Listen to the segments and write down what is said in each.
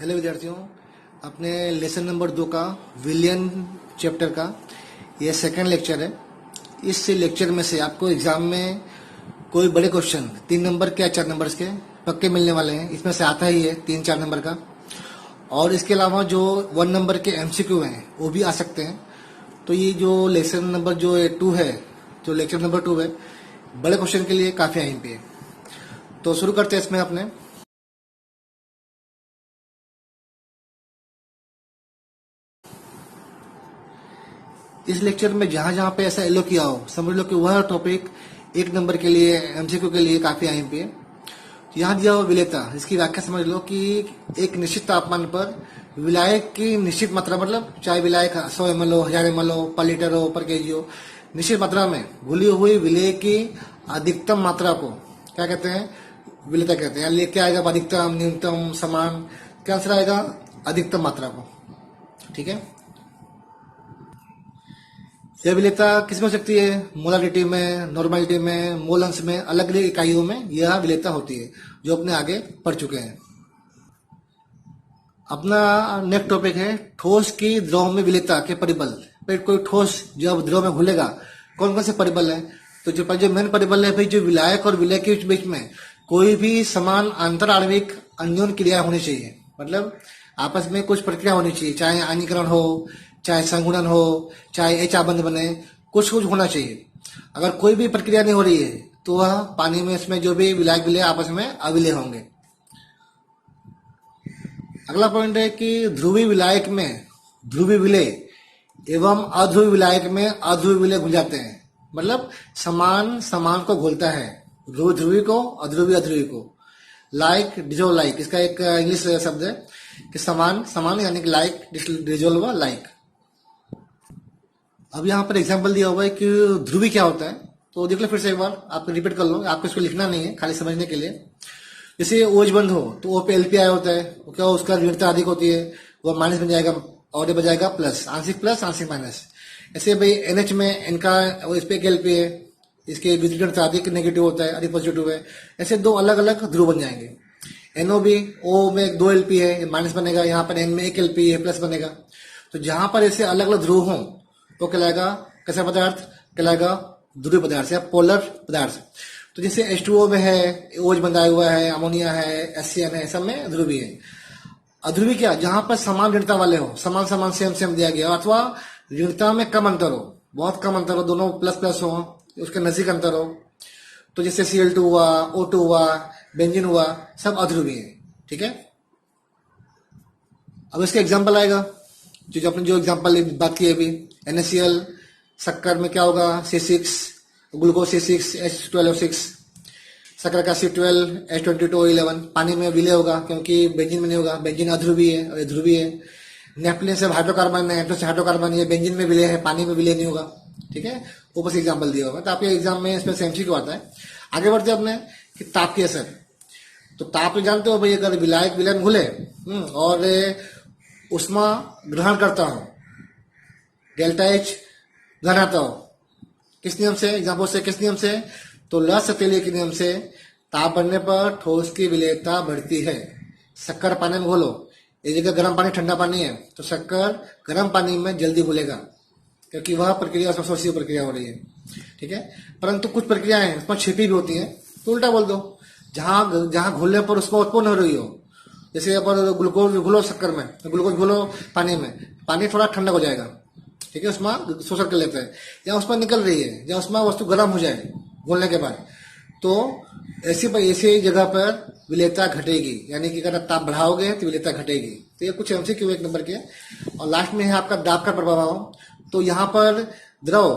Hello विद्यार्थियों, अपने lesson number 2 का विलियन चैप्टर का ये सेकंड लेक्चर है। इस लेक्चर में से आपको एग्जाम में कोई बड़े क्वेश्चन 3 नंबर के या 4 नंबर के पक्के मिलने वाले हैं। इसमें से आता ही है 3-4 नंबर का, और इसके अलावा जो 1 नंबर के एमसीक्यू हैं वो भी आ सकते हैं। तो ये जो लेसन नंबर जो 2 है, जो लेक्चर नंबर 2 है, बड़े क्वेश्चन के लिए काफ़ी अहम है। तो शुरू करते हैं इसमें अपने। इस लेक्चर में जहां जहां पे ऐसा एलो किया हो, समझ लो कि वह टॉपिक 1 नंबर के लिए एमसीक्यू के लिए काफी अहम है। यहाँ दिया हुआ विलेयता, इसकी व्याख्या समझ लो कि एक निश्चित तापमान पर विलायक की निश्चित मात्रा, मतलब चाहे विलायक 100 ml हो, 1000 ml हो, पर लीटर हो, पर केजी हो, निश्चित मात्रा में घुली हुई विलेय की अधिकतम मात्रा को क्या कहते हैं? विलेयता कहते हैं। यहाँ लेके आएगा अधिकतम, न्यूनतम, समान, क्या आंसर आएगा? अधिकतम मात्रा को। ठीक है, यह विलेयता किसमें हो सकती है? मोलारिटी में, नॉर्मलिटी में, मोल अंश में, अलग अलग इकाइयों में यह विलेयता होती है, जो अपने आगे पढ़ चुके हैं। अपना नेक्स्ट टॉपिक है ठोस की द्रव में विलेयता के परिबल। भाई कोई ठोस जब द्रव में घुलेगा, कौन कौन से परिबल है? तो जो मेन परिबल है भाई, जो विलायक और विलेय के बीच में कोई भी समान अंतर आणविक अन्योन क्रिया होनी चाहिए। मतलब आपस में कुछ प्रक्रिया होनी चाहिए, चाहे आयनीकरण हो, चाहे संगुणन हो, चाहे एच आबंध बने, कुछ कुछ होना चाहिए। अगर कोई भी प्रक्रिया नहीं हो रही है तो वह पानी में इसमें जो भी विलायक विलेय आपस में अविलेय होंगे। अगला पॉइंट है कि ध्रुवीय विलायक में ध्रुवीय विलेय एवं अध्रुवीय विलायक में अध्रुवीय विलेय घुल जाते हैं। मतलब समान समान को घुलता है, ध्रुवीय ध्रुवीय को, अध्रुवीय अध्रुवीय को। लाइक डिजोल्व लाइक, इसका एक इंग्लिश शब्द है कि समान समान, यानी कि लाइक डिजोल्व लाइक। अब यहाँ पर एग्जाम्पल दिया हुआ है कि ध्रुवीय क्या होता है, तो देख लो फिर से एक बार, आप रिपीट कर लो, आपको इसको लिखना नहीं है, खाली समझने के लिए। जैसे ओज बंद हो तो ओ पे एलपी आया होता है, वो क्या, उसका ऋणता अधिक होती है, वो माइनस बन जाएगा और ये बन जाएगा प्लस, आंशिक माइनस। ऐसे भाई एनएच में इनका इस पे एलपी है, इसके विद्युत ऋणता अधिक नेगेटिव होता है, अधिक पॉजिटिव है। ऐसे दो अलग अलग ध्रुव बन जाएंगे। एनओ भी, ओ में 2 एलपी है, माइनस बनेगा, यहाँ पर एन में 1 एलपी है, प्लस बनेगा। तो जहां पर ऐसे अलग अलग ध्रुव हों तो कहलाएगा कैसा पदार्थ? कहलाएगा ध्रुवीय पदार्थ या पोलर पदार्थ। तो जैसे H2O में है, ओज बंधाया हुआ है, अमोनिया है, HCN है, सब में ध्रुवीय है। अध्रुवीय क्या? जहां पर समान ऋणता वाले हो, समान समान सेम सेम दिया गया, अथवा ऋणता में कम अंतर हो, बहुत कम अंतर हो, दोनों प्लस प्लस हो, उसके नजदीक अंतर हो। तो जैसे Cl2 हुआ, O2 हुआ, बेंजीन हुआ, सब अध्रुवीय है। ठीक है, अब इसका एग्जाम्पल आएगा, जो अपने जो एग्जाम्पल बात की अभी, NaCl, शक्कर में क्या होगा? C6, ग्लूकोज C6, H12O6, शक्कर का C12, H22O11। पानी में विलेय होगा क्योंकि बेंजीन में नहीं होगा, बेंजीन अध्रुवीय है और ध्रुवीय है। नेफ्थलीन से हाइड्रोकार्बन है, नेफ्थलीन से हाइड्रोकार्बन, ये बेंजीन में विलेय है, पानी में विलेय नहीं होगा। ठीक है, ऊपर से एग्जाम्पल दिया होगा। तो आपके एग्जाम में इसमें सेम क्यों आता है। आगे बढ़ते अपने कि ताप की असर। तो ताप जानते हो भाई, अगर विलायक विलयन घुले और उष्मा ग्रहण करता हूं, डेल्टा एच घनाता हो, किस नियम से? एग्जाम्पल से किस नियम से? तो लसतेलिए के नियम से ताप बढ़ने पर ठोस की विलेयता बढ़ती है। शक्कर पानी में घोलो, एक जगह गर्म पानी ठंडा पानी है, तो शक्कर गर्म पानी में जल्दी घुलेगा क्योंकि वह प्रक्रिया स्वशोषी प्रक्रिया हो रही है। ठीक है, परंतु कुछ प्रक्रियाएं उसमें छिपी भी होती हैं, तो उल्टा बोल दो, जहां जहां घुलने पर उसको उत्पन्न हो रही हो। जैसे पर ग्लूकोज घुलो शक्कर में, ग्लूकोज घुलो पानी में, पानी थोड़ा ठंडा हो जाएगा। ठीक है, उसमें शोषण कर लेता है, या उसमें निकल रही है, या उसमें वस्तु गर्म हो जाए घोलने के बाद, तो ऐसी जगह पर विलेयता घटेगी। यानी कि अगर आप ताप बढ़ाओगे तो विलेयता घटेगी। तो ये कुछ एमसीक्यू 1 नंबर के। और लास्ट में है आपका दाब का प्रभाव। तो यहाँ पर द्रव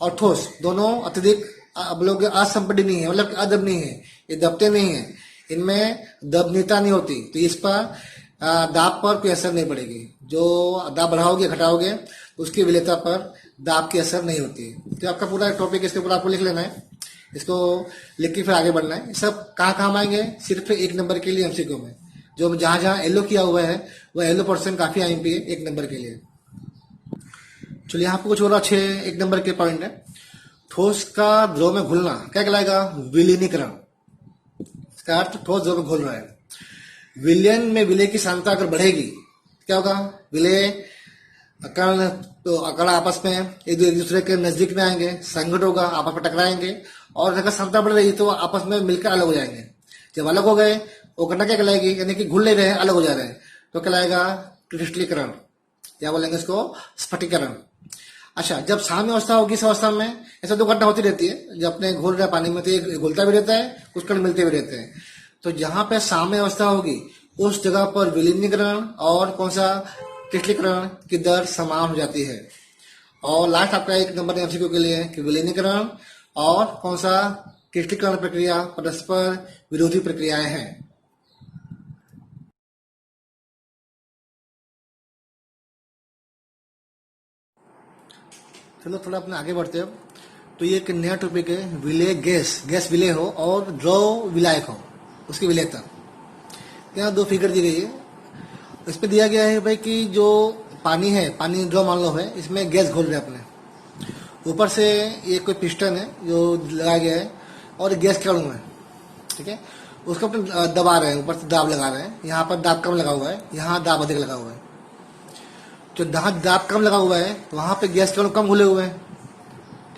और ठोस दोनों अत्यधिक अब लोग असंपीडनीय नहीं है, मतलब अदबनीय है, ये दबते नहीं है, इनमें दबनीयता नहीं होती, तो इस पर दाब पर कोई असर नहीं पड़ेगी। जो दाब बढ़ाओगे घटाओगे उसकी विलेयता पर दाब की असर नहीं होती है। तो आपका पूरा टॉपिक इसके ऊपर आपको लिख लेना है, इसको लिख के फिर आगे बढ़ना है। सब कहाँ काम आएंगे? सिर्फ 1 नंबर के लिए एमसीक्यू में। जो जहां जहां एलो किया हुआ है वह एलो पर्सन काफी अहम है 1 नंबर के लिए। चलिए यहाँ पे कुछ और अच्छे 1 नंबर के पॉइंट है। ठोस का द्रव में घुलना क्या कहलाएगा? विलीनीकरण। इसका अर्थ ठोस द्रव में घुल रहा है। विलयन में विलय की सांद्रता अगर बढ़ेगी क्या होगा, विलय कण तो कण आपस में एक दूसरे के नजदीक में आएंगे, संघट होगा, आपस में टकराएंगे, और अगर सांद्रता बढ़ रही तो आपस में मिलकर अलग हो जाएंगे। जब अलग हो गए वो घटना क्या कहलाएगी, यानी कि घुल नहीं रहे हैं, अलग हो जा रहे हैं, तो कहलाएगा क्रिस्टलीकरण, या बोलेंगे इसको स्फटिकरण। अच्छा, जब साम्य अवस्था होगी इस अवस्था में ऐसा दो घटना होती रहती है, जब अपने घोल रहे पानी में तो एक घुलता भी रहता है, कुछ कण मिलते भी रहते हैं। तो जहां पे साम्य अवस्था होगी उस जगह पर विलीनीकरण और कौन सा क्रिस्टलीकरण की दर समान हो जाती है। और लास्ट आपका एक नंबर एमसीक्यू के लिए कि विलीनीकरण और कौन सा क्रिस्टलीकरण प्रक्रिया परस्पर विरोधी प्रक्रियाएं हैं। चलो थोड़ा अपने आगे बढ़ते हैं। तो ये एक नया टॉपिक है, विलय गैस, गैस विलय हो और द्रव विलायक हो, उसकी विलयता। यहाँ दो फिगर दी गई है, इस पे दिया गया है भाई कि जो पानी है, पानी द्रव मान लो है, इसमें गैस घोल रहे अपने, ऊपर से ये कोई पिस्टन है जो लगाया गया है और गैस के अणु है, ठीक है, उसको अपने दबा रहे हैं, ऊपर से दाब लगा रहे हैं, यहाँ पर दाब कम लगा हुआ है, यहाँ दाब अधिक लगा हुआ है। जो दाब कम लगा हुआ है वहां पे गैस के अणु कम घुले हुए हैं,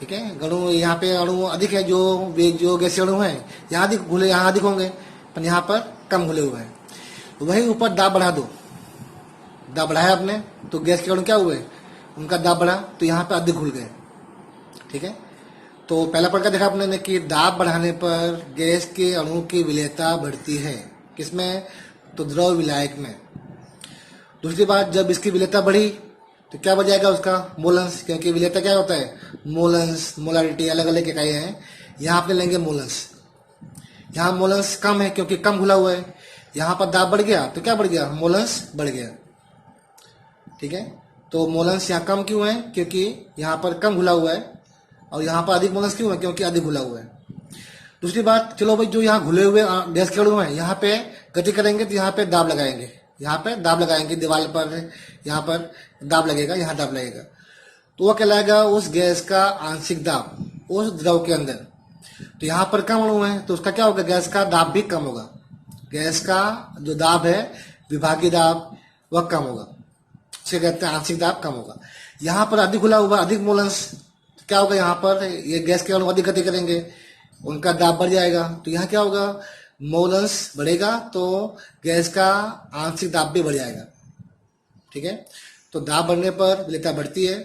ठीक है, अणु यहाँ पे अणु अधिक है, जो गैस अणु है यहाँ अधिक घुले, यहाँ अधिक होंगे, पर यहाँ पर कम घुले हुए हैं। वही ऊपर दाब बढ़ा दो, दाब बढ़ाया आपने तो गैस के अणु क्या हुए, उनका दाब बढ़ा तो यहाँ पे अधिक घुल गए, ठीक है। तो पहला प्रकार देखा आपने कि दाब बढ़ाने पर गैस के अणु की विलयता बढ़ती है, किसमें, तो द्रव विलायक में। दूसरी बात, जब इसकी विलयता बढ़ी तो क्या बढ़ जाएगा उसका, मोलंस, क्योंकि विलयता क्या होता है, मोलंस, मोलारिटी अलग अलग इकाइयां हैं, यहाँ आपने लेंगे मोलंस। यहाँ मोलंस कम है क्योंकि कम घुला हुआ है, यहाँ पर दाब बढ़ गया तो क्या बढ़ गया, मोलंस बढ़ गया, ठीक है। तो मोलंस यहाँ कम क्यों है, क्योंकि यहाँ पर कम घुला हुआ है, और यहाँ पर अधिक मोलंस क्यों है, क्योंकि अधिक घुला हुआ है। दूसरी बात, चलो भाई जो यहाँ घुले हुए गैस के अणु हैं यहाँ पे गति करेंगे तो यहाँ पे दाब लगाएंगे, यहाँ पे दाब लगाएंगे, दीवार पर यहाँ पर दाब लगेगा, यहाँ दाब लगेगा, तो वह कहलाएगा उस गैस का आंशिक दाब उस द्रव के अंदर। तो यहाँ पर कम अणु है तो उसका क्या होगा, गैस का दाब भी कम होगा, गैस का जो दाब है विभागीय दाब वह कम होगा, इसे कहते हैं आंशिक दाब कम होगा। यहाँ पर अधिक खुला हुआ, अधिक मोलंस, तो क्या होगा, यहाँ पर ये गैस के अणु अधिक गति करेंगे, उनका दाब बढ़ जाएगा, तो यहाँ क्या होगा, मोलंस बढ़ेगा तो गैस का आंशिक दाब भी बढ़ जाएगा, ठीक है। तो दाब बढ़ने पर विलयता बढ़ती है,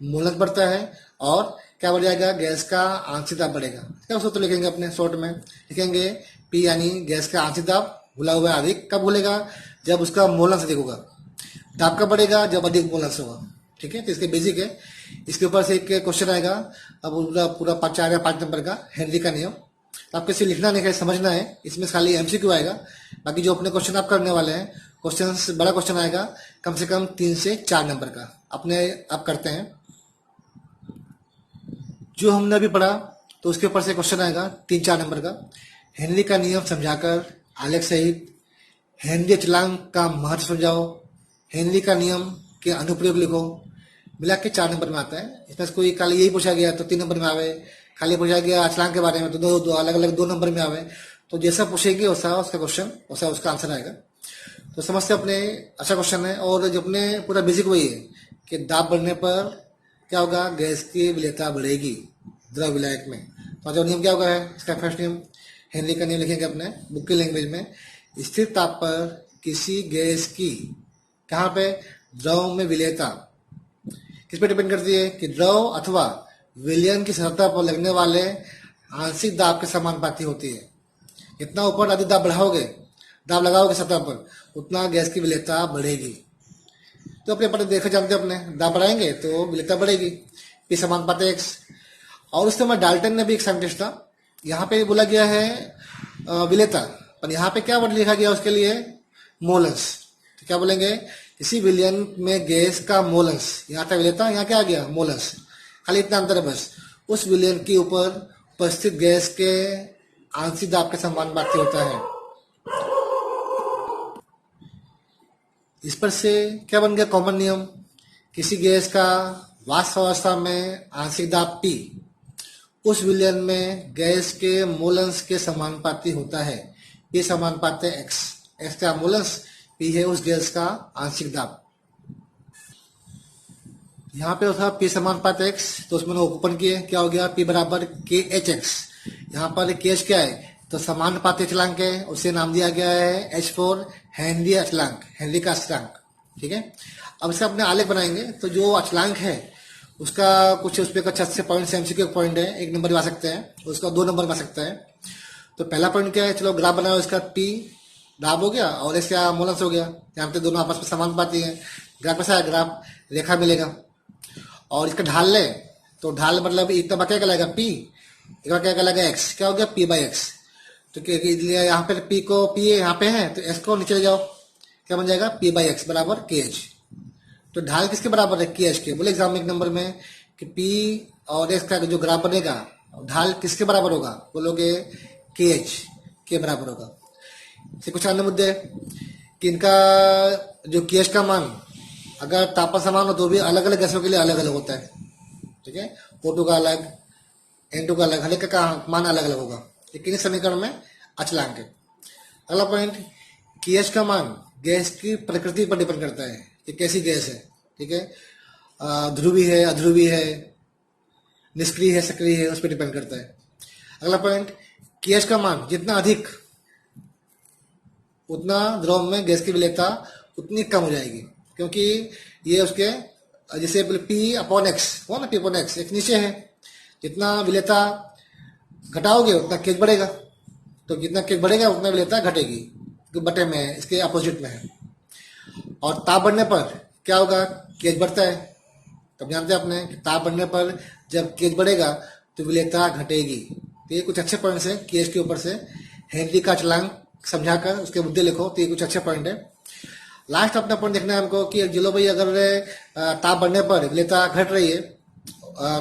मोलंस बढ़ता है, और क्या बढ़ जाएगा, गैस का आंशिक दाब बढ़ेगा। क्या सूत्र लिखेंगे अपने शॉर्ट में, लिखेंगे पी यानी गैस का आंशिक दाब घुला हुआ है अधिक, कब घुलेगा, जब उसका मोलंस अधिक होगा। दाब कब बढ़ेगा, जब अधिक मोलंस होगा, ठीक है। तो इसके बेसिक है, इसके ऊपर से एक क्वेश्चन आएगा, अब पूरा पूरा 5 नंबर का, हेनरी का नियम। तो आपको इसे लिखना नहीं है, समझना है, इसमें खाली एमसीक्यू आएगा, बाकी जो अपने क्वेश्चन आप करने वाले हैं, क्वेश्चन बड़ा क्वेश्चन आएगा कम से कम 3 से 4 नंबर का, अपने आप करते हैं। जो हमने अभी पढ़ा तो उसके ऊपर से क्वेश्चन आएगा 3-4 नंबर का, हेनरी का नियम समझाकर आलेख सहित हेनरी अचलांक का महत्व समझाओ, हेनरी का नियम के अनुप्रयोग लिखो, मिला के 4 नंबर में आता है। इसमें से कोई खाली यही पूछा गया तो 3 नंबर में आवे, खाली पूछा गया अचलांक के बारे में तो दो अलग अलग 2 नंबर में आवे। तो जैसा पूछेंगे वैसा उसका क्वेश्चन, वैसा उसका आंसर आएगा। तो समझते अपने, अच्छा क्वेश्चन है, और जो अपने पूरा बेसिक वही है कि दाब बढ़ने पर क्या होगा, गैस की विलयता बढ़ेगी द्रव विलायक में। तो जो नियम क्या होगा है, इसका फर्स्ट नियम हेनरी का नियम लिखेंगे अपने बुक की लैंग्वेज में, स्थिर ताप पर किसी गैस की कहाँ पे, द्रव में विलयता किस पे डिपेंड करती है, कि द्रव अथवा विलयन की सतह पर लगने वाले आंशिक दाब के समानुपाती होती है। जितना ऊपर अधिक दाब बढ़ाओगे, दाब लगाओगे सतह पर, उतना गैस की विलयता बढ़ेगी। तो अपने पर देखो जानते अपने, दाब बढ़ाएंगे तो विलयता बढ़ेगी, पी समानुपाती x। और उस समय डाल्टन ने भी एक साइंटिस्ट था, यहाँ पे बोला गया है विलयता, पर यहाँ पे क्या वर्ड लिखा गया उसके लिए, मोलंस। तो क्या बोलेंगे, किसी विलयन में गैस का मोलंस, यहाँ था विलयता, यहाँ क्या आ गया, मोलंस, खाली इतना अंतर है बस, उस विलयन के ऊपर उपस्थित गैस के आंशिक दाब के समानुपाती होता है। इस पर से क्या बन गया कॉमन नियम, किसी गैस का वाष्प अवस्था में आंशिक दाब P उस विलयन में गैस के मोलंस के समानुपाती होता है, P समानुपाती x, एस का एम्बुलेंस, पी है उस गैस का आंशिक दाब। यहाँ पे था पी समानुपात एक्स, तो उसमें ओपन किए, क्या हो गया, पी बराबर के एच एक्स। यहाँ पर के एच क्या है, तो समानुपात अचलांक है, उसे नाम दिया गया है एच फॉर हेनरी अचलांक, हेनरी का अचलांक। ठीक है, अब इसे अपने आलेख बनाएंगे। तो जो अचलांक है उसका कुछ उस पर कुछ अच्छे पॉइंट, एमसीक्यू पॉइंट है, 1 नंबर आ सकते हैं, उसका 2 नंबर आ सकता है। तो पहला पॉइंट क्या है, चलो ग्राफ बनाओ, इसका पी दाब हो गया और इसका एम्बुलेंस हो गया, जानते दोनों आपस में समानुपाती है। ग्राफ कैसा है, ग्राफ रेखा मिलेगा, और इसका ढाल ले, तो ढाल मतलब इतना क्या कहलाएगा, पी, एक क्या कहलाएगा एक्स, क्या हो गया, पी बाई एक्स। तो यहाँ पे पी को, पी यहाँ पे है तो एस को नीचे ले जाओ, क्या बन जाएगा, पी बाई एक्स बराबर के एच। तो ढाल किसके बराबर है, के एच के। बोले एग्जाम में 1 नंबर में कि पी और एस का जो ग्राफ बनेगा, ढाल किसके बराबर होगा, बोलोगे के एच के बराबर होगा। से कुछ अन्य मुद्दे कि इनका जो के एच का मान अगर तापमान समान हो तो भी अलग अलग गैसों के लिए अलग अलग होता है। ठीक है, O2 का अलग, N2 का अलग, हर एक का मान अलग अलग होगा, लेकिन इस समीकरण में अचलांक है। अगला पॉइंट, केएच का मान गैस की प्रकृति पर डिपेंड करता है कि कैसी गैस है। ठीक है, ध्रुवी है, अध्रुवी है, निष्क्रिय है, सक्रिय है, उस पर डिपेंड करता है। अगला पॉइंट, केएच का मान जितना अधिक उतना द्रव में गैस की विलेयता उतनी कम हो जाएगी, क्योंकि ये उसके जैसे पी अपॉन एक्स हो ना, पी अपॉन एक्स एक नीचे है, जितना विलेयता घटाओगे उतना केज बढ़ेगा, तो जितना केज बढ़ेगा उतना विलेयता घटेगी, तो बटे में है, इसके अपोजिट में है। और ताप बढ़ने पर क्या होगा, केज बढ़ता है। तब जानते हैं आपने कि ताप बढ़ने पर जब केज बढ़ेगा तो विलेयता घटेगी। तो ये कुछ अच्छे पॉइंट्स हैं केज के ऊपर से, हेनरी का अचलांक समझाकर उसके मुद्दे लिखो, तो ये कुछ अच्छे पॉइंट है। लास्ट अपना पॉइंट देखना है हमको कि जिलो भाई अगर ताप बढ़ने पर विलेयता घट रही है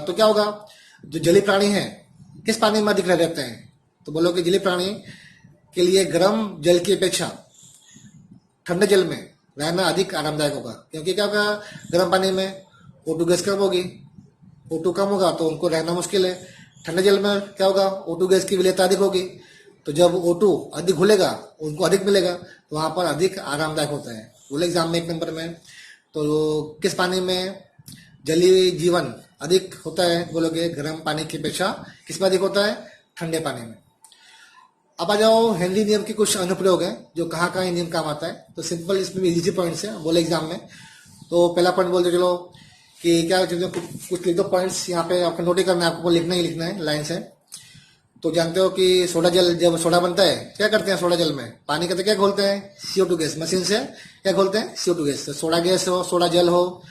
तो क्या होगा, जो जलीय प्राणी है किस पानी में अधिक रहते हैं, तो बोलो कि जलीय प्राणी के लिए गर्म जल की अपेक्षा ठंडे जल में रहना अधिक आरामदायक होगा, क्योंकि क्या होगा, गर्म पानी में O2 गैस कम होगी, O2 कम होगा तो उनको रहना मुश्किल है। ठंडे जल में क्या होगा, O2 गैस की विलेयता अधिक होगी, तो जब O2 अधिक घुलेगा उनको अधिक मिलेगा, तो वहां पर अधिक आरामदायक होता है। बोले एग्जाम में 1 नंबर में, तो किस पानी में जलीय जीवन अधिक होता है, बोलोगे गर्म पानी की अपेक्षा किस में अधिक होता है, ठंडे पानी में। अब आ जाओ हेनरी नियम के कुछ अनुप्रयोग हैं, जो कहाँ कहाँ नियम काम आता है। तो सिंपल, इसमें भी इजी पॉइंट्स है, बोले एग्जाम में। तो पहला पॉइंट बोलते चलो कि क्या, कुछ लिख दो पॉइंट्स यहाँ पे, आपको नोट करना है, आपको लिखना ही लिखना है, लाइन से। तो जानते हो कि सोडा जल, जब सोडा बनता है क्या करते हैं, सोडा जल में पानी के तो क्या घोलते हैं, CO2 गैस, मशीन से क्या घोलते हैं, CO2 गैस। तो सोडा गैस हो, सोडा जल हो,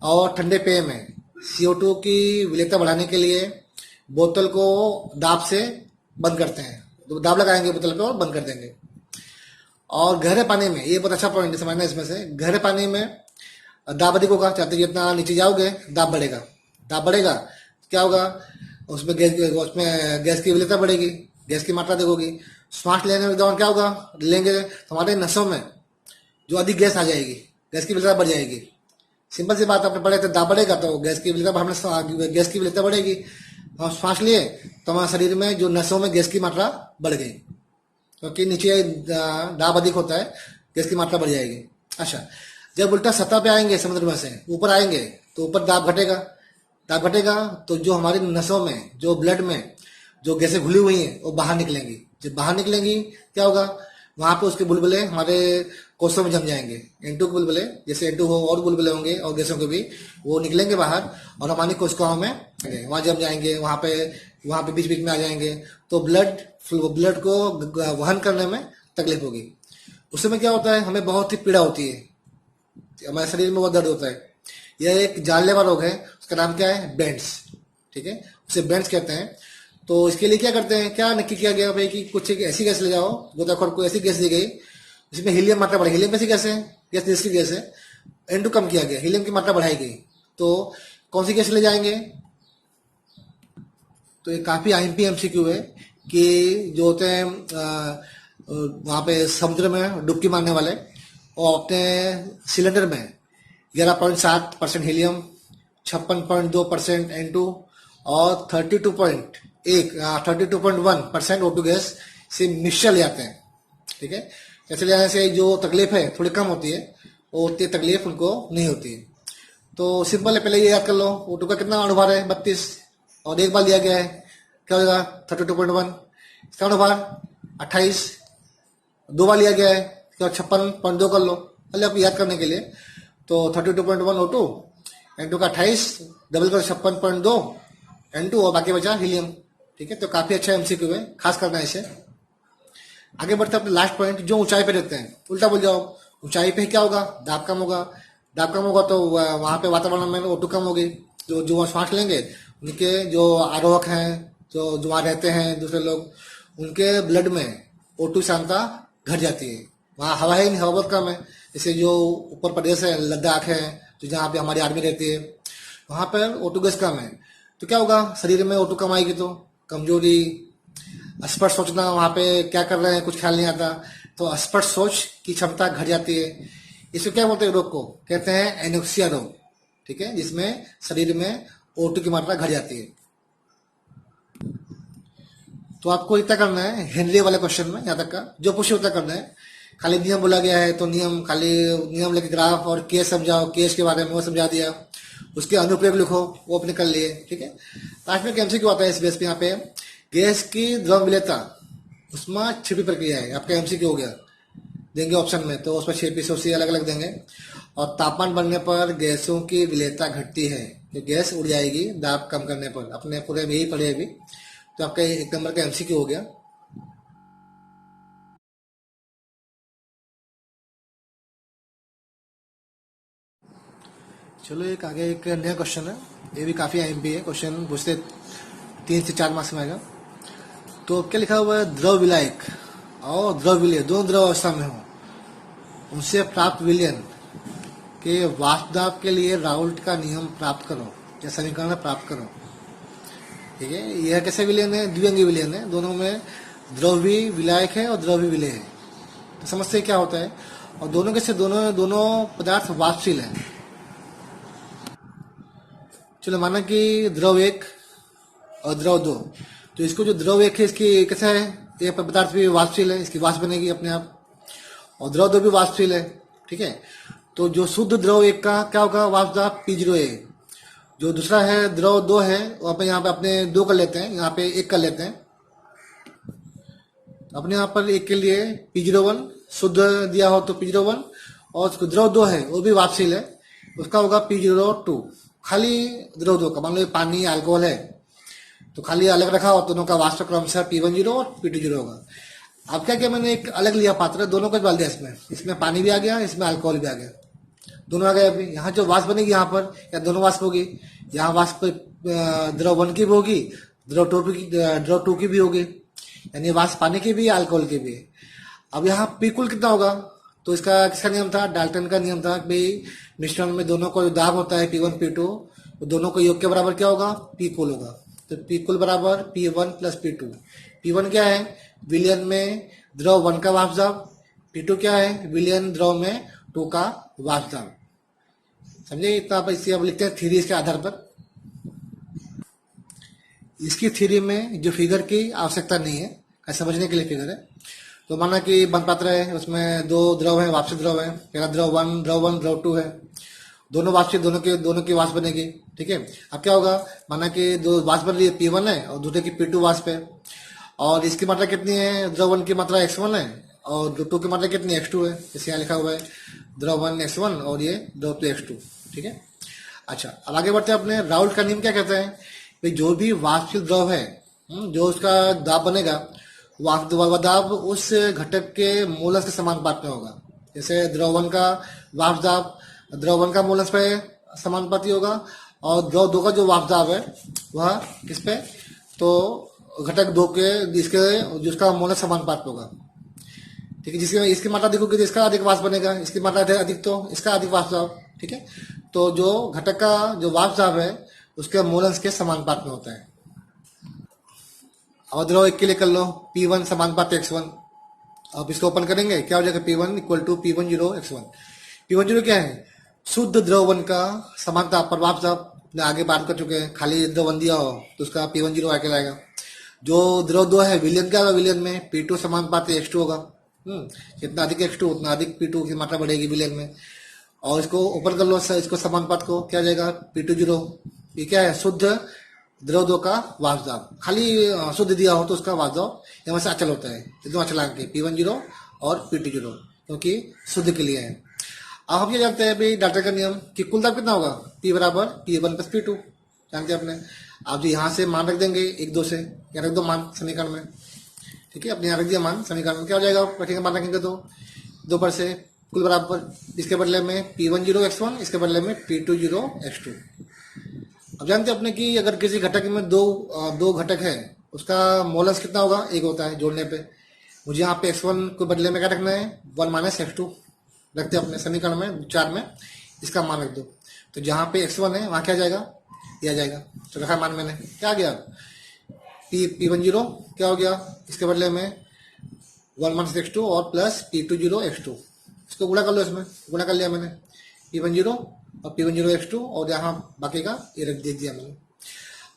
और ठंडे पेय में CO2 की विलेयता बढ़ाने के लिए बोतल को दाब से बंद करते हैं, तो दाब लगाएंगे बोतल पे और बंद कर देंगे। और गहरे पानी में, ये बहुत अच्छा पॉइंट है समझना इसमें से, गहरे पानी में दाब अधिक होगा, चाहते जितना नीचे जाओगे दाब बढ़ेगा, दाब बढ़ेगा क्या होगा, उसमें गैस की विलेयता बढ़ेगी, गैस की मात्रा देखोगी। श्वास लेने के दौरान क्या होगा, लेंगे तो हमारे नसों में जो अधिक गैस आ जाएगी, गैस की विलेयता बढ़ जाएगी। सिंपल सी बात, आपने पढ़े थे, दाब बढ़ेगा तो गैस की विलेयता, गैस की विलेयता बढ़ेगी, और श्वास लिए तो हमारे शरीर में जो नसों में गैस की मात्रा बढ़ गई, क्योंकि नीचे दाब अधिक होता है, गैस की मात्रा बढ़ जाएगी। अच्छा, जब उल्टा सतह पे आएंगे, समुद्र में से ऊपर आएंगे तो ऊपर दाब घटेगा, दाब घटेगा तो जो हमारी नसों में, जो ब्लड में जो गैसें घुली हुई हैं वो बाहर निकलेंगी। जब बाहर निकलेंगी क्या होगा, वहां पे उसके बुलबुले हमारे कोषों में जम जाएंगे, N2 के बुलबुले, जैसे N2 हो और बुलबुले होंगे और गैसों के भी, वो निकलेंगे बाहर और हमारी कोशिकाओं में वहां जम जाएंगे, वहां पे बीच बीच में आ जाएंगे, तो ब्लड को वहन करने में तकलीफ होगी। उस समय क्या होता है, हमें बहुत ही पीड़ा होती है, हमारे शरीर में बहुत दर्द होता है। यह एक जानलेवा रोग है, उसका नाम क्या है, बेंड्स। ठीक है, उसे बेंड्स कहते हैं। तो इसके लिए क्या करते हैं, क्या नक्की किया गया भाई कि कुछ एक ऐसी गैस ले जाओ, गोताखोर को ऐसी गैस दी गई जिसमें हीलियम मात्रा बढ़े, हीलियम कैसी गैस है, गैस निष्क्रिय गैस है, N2 कम किया गया, हीलियम की मात्रा बढ़ाई गई। तो कौन सी गैस ले जाएंगे, तो ये काफी IMP MCQ है कि जो होते हैं वहां पे समुद्र में डुबकी मारने वाले, और अपने सिलेंडर में 11.7% हीलियम, 56.2% N2 और 32.1% O2 गैस से मिक्सचर ले आते हैं। ठीक है, ऐसे ले जाने से जो तकलीफ है थोड़ी कम होती है, और उतनी तकलीफ उनको नहीं होती है। तो सिंपल है, पहले ये याद कर लो O2 का कितना अनुभार है 32, और एक बार लिया गया है, क्या होगा 32.1, इसका अनुभार 28, दो बार लिया गया है, क्या 56.2 कर लो पहले आप याद करने के लिए। तो 32.1 O2, N2 का 28, डबल कर 56.2 N2, और बाकी बचा हीलियम। ठीक है, तो काफी अच्छा MCQ है, खास करना है इसे। आगे बढ़ते हैं अपने लास्ट पॉइंट, जो ऊंचाई पे रहते हैं। उल्टा बोल जाओ, ऊंचाई पे क्या होगा, दाब कम होगा। दाब कम होगा तो वहां पे वातावरण में O2 कम होगी, जो जो वहाँ सांस लेंगे उनके जो आरोहक हैं, जो वहाँ रहते हैं दूसरे लोग, उनके ब्लड में O2 सांद्रता घट जाती है। वहाँ हवा है नहीं, हवा बहुत कम है। जैसे जो ऊपर प्रदेश है, लद्दाख है, जो जहाँ पे हमारी आर्मी रहती है, वहाँ पर O2 गैस कम है। तो क्या होगा, शरीर में O2 कम आएगी तो कमजोरी, अस्पष्ट सोचना, वहां पे क्या कर रहे हैं कुछ ख्याल नहीं आता, तो अस्पष्ट सोच की क्षमता घट जाती है। इसको क्या बोलते हैं, रोग को कहते हैं एनोक्सिया रोग। ठीक है, जिसमें शरीर में O2 की मात्रा घट जाती है। तो आपको इतना करना है हेनरी वाले क्वेश्चन में, यहाँ तक का जो पूछे उतना करना है। खाली नियम बोला गया है तो नियम, खाली नियम लेके ग्राफ और केस समझाओ, केस के बारे में वो समझा दिया, उसके अनुप्रयोग लिखो, वो अपने कर लिए। ठीक है, लास्ट में MCQ आता है इस बेस पे। यहाँ पे गैस की द्रव विलेयता, उसमें 6 प्रक्रिया है, आपका MCQ हो गया, देंगे ऑप्शन में, तो उसमें 6 PCOC अलग अलग देंगे। और तापमान बढ़ने पर गैसों की विलेयता घटती है, तो गैस उड़ जाएगी दाब कम करने पर। अपने पूरे में यही पढ़े अभी, तो आपका 1 नंबर का MCQ हो गया। चलो एक आगे एक नया क्वेश्चन है, ये भी काफी IMP है क्वेश्चन, पूछते 3 से 4 मार्क्स में आएगा। तो क्या लिखा हुआ है, द्रव विलायक और द्रव विलय दोनों द्रव अवस्था में हो, उनसे प्राप्त विलयन के वाष्प दाब के लिए राउल्ट का नियम प्राप्त करो या समीकरण प्राप्त करो। ठीक है, यह कैसे विलयन है, द्विअंगी विलयन है, दोनों में द्रवी विलायक है और द्रवी विलय है। तो समझते क्या होता है, और दोनों कैसे, दोनों पदार्थ वाष्पशील है। चलो माना कि द्रव 1 और द्रव 2, तो इसको जो द्रव 1 है इसकी कैसा है, ये पदार्थ भी वाष्पशील है, इसकी वाष्प बनेगी अपने आप, और द्रव 2 भी वाष्पशील है। ठीक है, तो जो शुद्ध द्रव 1 का क्या होगा, वाष्प दाब P0 है। जो दूसरा है द्रव 2 है, वो अपन यहाँ पे अपने 2 कर लेते हैं, यहाँ पे 1 कर लेते हैं। अपने यहाँ पर 1 के लिए P01 शुद्ध दिया हो तो P01, और द्रव 2 है वो भी वाष्पशील है, उसका होगा P02। खाली द्रव 2 का, मान लो पानी अल्कोहल है, तो खाली अलग रखा हो, दोनों का वाष्प क्रमशः P10 और P20 होगा। अब क्या किया, मैंने एक अलग लिया पात्र, दोनों को डाल दिया इसमें पानी भी आ गया, इसमें अल्कोहल भी आ गया, दोनों आ गए। अभी यहाँ जो वाष्प बनेगी यहाँ पर, या दोनों वाष्प होगी, यहाँ वाष्प द्रव 1 की भी होगी, द्रव 2 की भी होगी, यानी वाष्प पानी की भी अल्कोहल की भी। अब यहाँ P कुल कितना होगा, तो इसका किसका नियम था, डाल्टन का नियम था कि मिश्रण में दोनों को दाब होता है P1 P2, तो दोनों को योग के बराबर क्या होगा, P कुल होगा। तो P कुल बराबर P1 प्लस P2। P1 क्या है, विलयन में द्रव 1 का वाष्प दाब, P2 क्या है, विलयन द्रव में 2 का वाष्प दाब। समझे, इतना आप इसे अब लिखते हैं थ्योरी इसके आधार पर। इसकी थ्योरी में जो फिगर की आवश्यकता नहीं है, समझने के लिए फिगर है। तो माना कि बंद पात्र है, उसमें 2 द्रव है, वाष्प द्रव है, पहला द्रव 1 द्रव 2 है, दोनों वाष्प दोनों की वाष्प बनेगी। ठीक है, अब क्या होगा, माना कि 2 वाष्प बन रही है, P1 है, और दूसरे की P2 वाष्प है, और इसकी मात्रा कितनी है, द्रव 1 की मात्रा X1 है, और द्रव 2 की मात्रा कितनी X2 है, जैसे यहाँ लिखा हुआ है द्रव 1 X1 और ये द्रव 2 X2। ठीक है, अच्छा अब आगे बढ़ते हैं अपने। राउल्ट का नियम क्या कहते हैं, भाई जो भी वाष्पशील द्रव है, जो उसका दाब बनेगा, वाष्प दाब उस घटक के मूलस के समानुपात में होगा। जैसे द्रव 1 का वाष्प दाब द्रव 1 का मूलस पे समानुपाती होगा, और द्रव 2 का जो वाष्प दाब है वह किस पे, तो घटक 2 के जिसका मूलस समानुपात होगा। ठीक है, जिसकी इसकी मात्रा देखोगे तो इसका अधिक वाष्प बनेगा, इसकी मात्रा अधिक तो इसका अधिक वाष्प दाब। ठीक है, तो जो घटक का जो वाष्प दाब है उसके मूलस के समानुपात में होता है। और द्रव 1 के लिए कर लो, P1 समानुपात X1। अब इसको ओपन करेंगे, क्या हो जाएगा, P1 equal to P10 X1। P10 क्या है, शुद्ध द्रव 1 का समान ताप पर वाष्प दाब, आगे बात कर चुके हैं। खाली द्रव 1 दिया हो तो उसका P10 आके लाएगा। जो द्रव 2 है, विलयन क्या होगा, विलयन में P2 समानुपात X2 होगा। जितना अधिक x2 उतना अधिक p2 की मात्रा बढ़ेगी विलयन में। और इसको ओपन कर लो, इसको समानुपात को, क्या जाएगा p2 0। ये क्या है, शुद्ध द्रव दो का वाष्प दाब। खाली शुद्ध दिया हो तो उसका वाष्प दाब यहाँ से अचल होता है, दोनों अचलांक के p1 0 और p2 0, क्योंकि शुद्ध के लिए है। अब हम ये जानते हैं भाई डाल्टन का नियम कि कुल दाब कितना होगा, P बराबर P1 प्लस P2, जानते हैं अपने। आप जो यहाँ से मान रख देंगे 1 2 से, यहाँ रख दो मान समीकरण में, ठीक है, अपने यहाँ रख दिया मान समीकरण में, क्या हो जाएगा, बैठेंगे मान रखेंगे तो 2 पर से कुल बराबर, इसके बदले में P1 0 x1, इसके बदले में P2 0 x2। अब जानते हैं अपने कि अगर किसी घटक में दो घटक है, उसका मोलस कितना होगा, 1 होता है जोड़ने पे। मुझे यहाँ पे x1 को बदले में क्या रखना है, 1 माइनस x2 रखते हैं अपने समीकरण में 4 में, इसका मान रख दो। तो जहाँ पे x1 है वहाँ क्या जाएगा, यह जाएगा। तो रखा मान मैंने, क्या आ गया, P1 0 क्या हो गया, इसके बदले में 1 माइनस x2 और प्लस P2 0 x2। इसको गुणा कर लो, इसमें गुणा कर लिया मैंने, P1 0 और P1 0 x2, और यहाँ बाकी का ये रख दे दिया मैंने।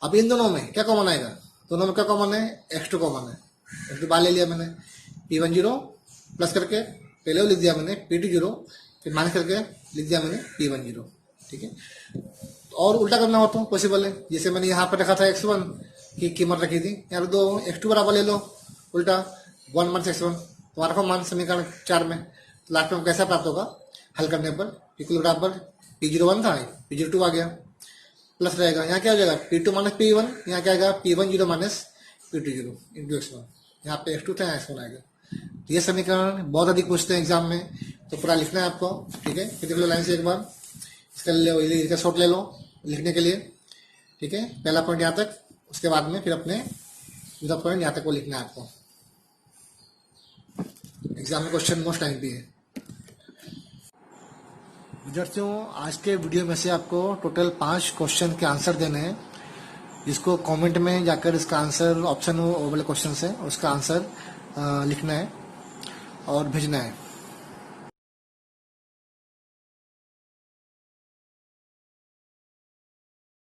अब इन दोनों में क्या कॉमन आएगा, दोनों में क्या कॉमन है, x2 कॉमन है, x2 बाहर ले लिया मैंने। P1 0 प्लस करके पहले लिख दिया मैंने P2 0, फिर माइनस करके लिख दिया मैंने P1 0, ठीक है। और उल्टा करना हो तो पॉसिबल है, जैसे मैंने यहाँ पर रखा था x1 की कीमत रखी थी, यहाँ दो x2 बराबर ले लो, उल्टा 1 माइनस x1, तो रखो मान समीकरण 4 में। तो लास्ट में कैसा प्राप्त होगा, हल करने पर P बराबर P0 1 था, P0 2 आ गया, प्लस रहेगा, यहाँ क्या हो जाएगा P2 माइनस P1, यहाँ क्या आएगा P1 0 minus P2 0 into x1, यहाँ पे x2 था, यहाँ x1 आएगा। ये समीकरण बहुत अधिक पूछते हैं एग्जाम में, तो पूरा लिखना है आपको, ठीक है। फिर देख लो लाइन से एक बार, इसका शॉर्ट ले लो लिखने के लिए, ठीक है। पहला पॉइंट यहाँ तक, उसके बाद में फिर अपने दूसरा पॉइंट यहाँ तक को लिखना है आपको। एग्जाम में क्वेश्चन मोस्ट टाइम भी है। विद्यार्थियों, आज के वीडियो में से आपको टोटल 5 क्वेश्चन के आंसर देने हैं, जिसको कमेंट में जाकर इसका आंसर, ऑप्शन वो वाले क्वेश्चन है, उसका आंसर लिखना है और भेजना है।